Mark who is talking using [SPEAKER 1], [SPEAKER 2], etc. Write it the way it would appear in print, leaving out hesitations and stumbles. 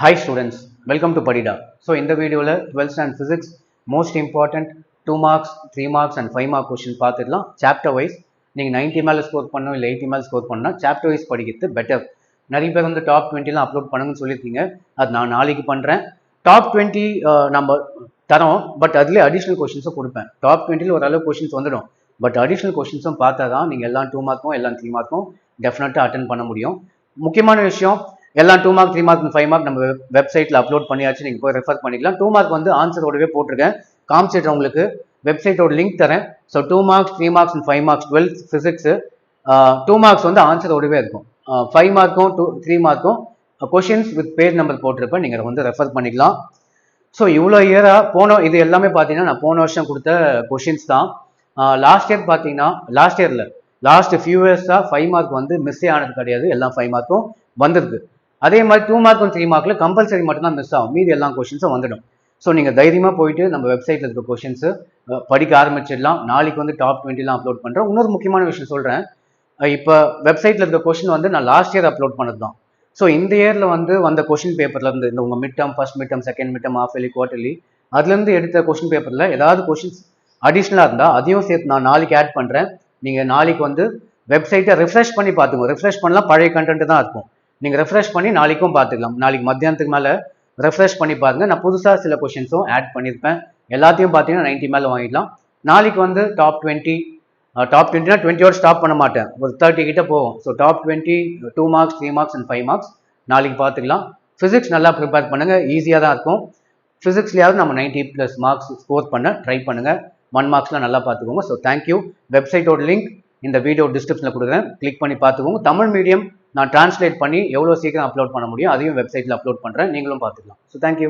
[SPEAKER 1] Hi students, welcome to Padida. So in the video, 12th standard physics, most important 2 marks, 3 marks and 5 mark question பார்த்துடலாம். Chapter wise, நீங்கள் 90 மேலே score பண்ணணும் இல்லை 80 மேலே score பண்ணால் chapter wise படிக்கிறது better. நிறைய பேர் வந்து டாப் 20லாம் அப்லோட் பண்ணுங்கன்னு சொல்லியிருக்கீங்க. அது நான் நாளைக்கு பண்ணுறேன். டாப் 20 நம்ம தரோம், பட் அதுலேயே அடிஷ்னல் கொஷின்ஸும் கொடுப்பேன். டாப் 20ல் ஓரளவு கொஷின்ஸ் வந்துடும், பட் அடிஷ்னல் கொஷின்ஸும் பார்த்தா தான் நீங்கள் எல்லாம் 2 மார்க்கும் எல்லாம் 3 மார்க்கும் டெஃபினட்டாக அட்டன் பண்ண முடியும். முக்கியமான விஷயம், எல்லாம் 2 மார்க் 3 மார்க் 5 மார்க் நம்ம வெப்சைட்டில் அப்லோட் பண்ணியாச்சு. நீங்கள் போய் ரெஃபர் பண்ணிக்கலாம். 2 மார்க் வந்து ஆன்சரோடவே போட்டிருக்கேன், காமிச்சிட்டு உங்களுக்கு வெப்சைட்டோட லிங்க் தரேன். So 2 marks 3 marks and 5 marks 12th physics 2 marks வந்து ஆன்சரோடவே இருக்கும். 5 மார்க்கும் 3 மார்க்கும் கொஷின்ஸ் வித் பேஜ் நம்பர் போட்டிருப்பேன், நீங்கள் வந்து ரெஃபர் பண்ணிக்கலாம். ஸோ இவ்வளோ இயராக இது எல்லாமே பார்த்தீங்கன்னா நான் போன வருஷம் கொடுத்த கொஷின்ஸ் தான். லாஸ்ட் இயர் பார்த்தீங்கன்னா லாஸ்ட் ஃபியூ இயர்ஸாக 5 மார்க் வந்து மிஸ்ஸே ஆனது கிடையாது, எல்லாம் 5 மார்க்கும் வந்துருக்கு. அதே மாதிரி 2 மார்க்கும் 3 மார்க்கில் கம்பல்சரி மட்டும்தான் மிஸ் ஆகும், மீதி எல்லா கொஷின்ஸும் வந்துடும். ஸோ நீங்கள் தைரியமாக போயிட்டு நம்ம வெப்சைட்டில் இருக்க கொஷின்ஸு படிக்க ஆரம்பிச்சிடலாம். நாளைக்கு வந்து டாப் 20லாம் அப்லோட் பண்ணுறேன். இன்னொரு முக்கியமான விஷயம் சொல்கிறேன், இப்போ வெப்சைட்டில் இருக்க கொஷின் வந்து நான் லாஸ்ட் இயர் அப்லோட் பண்ணது தான். ஸோ இந்த இயரில் வந்து வந்த கொஷின் பேப்பர்லேருந்து இந்த உங்கள் mid term, first mid term, second mid term, half yearly, quarterly, அதுலேருந்து எடுத்த கொஷின் பேப்பரில் ஏதாவது கொஷின்ஸ் அடிஷ்னலாக இருந்தால் அதையும் சேர்த்து நான் நாளைக்கு ஆட் பண்ணுறேன். நீங்கள் நாளைக்கு வந்து வெப்சைட்டை ரிஃப்ரெஷ் பண்ணி பார்த்துக்கோங்க. ரிஃப்ரெஷ் பண்ணலாம், பழைய கண்டென்ட் தான் இருக்கும். நீங்கள் ரெஃப்ரெஷ் பண்ணி நாளைக்கும் பார்த்துக்கலாம். நாளைக்கு மத்தியானத்துக்கு மேலே ரெஃப்ரெஷ் பண்ணி பாருங்கள். நான் புதுசாக சில கொஷின்ஸும் ஆட் பண்ணியிருப்பேன். எல்லாத்தையும் பார்த்தீங்கன்னா 90 மேலே வாங்கிடலாம். நாளைக்கு வந்து டாப் 20 டாப் 20னா 20யோட ஸ்டாப் பண்ண மாட்டேன், ஒரு 30 கிட்ட போகும். So top 20 2 marks 3 marks and 5 marks நாளைக்கு பார்த்துக்கலாம். ஃபிசிக்ஸ் நல்லா ப்ரிப்பேர் பண்ணுங்கள், ஈஸியாக தான் இருக்கும். ஃபிசிக்ஸ்லையாவது நம்ம 90+ மார்க்ஸ் ஸ்கோர் பண்ண ட்ரை பண்ணுங்கள். 1 மார்க்ஸ்லாம் நல்லா பார்த்துக்கோங்க. So thank you. வெப்சைட்டோட லிங்க் இந்த வீடியோ டிஸ்கிரிப்ஷனில் கொடுக்குறேன், கிளிக் பண்ணி பார்த்துக்கோங்க. தமிழ் மீடியம் நான் டிரான்ஸ்லேட் பண்ணி எவ்வளோ சீக்கிரம் அப்லோட் பண்ண முடியும் அதையும் வெப்சைட்டில் அப்லோட் பண்ணுறேன், நீங்களும் பார்த்துக்கலாம். So thank you.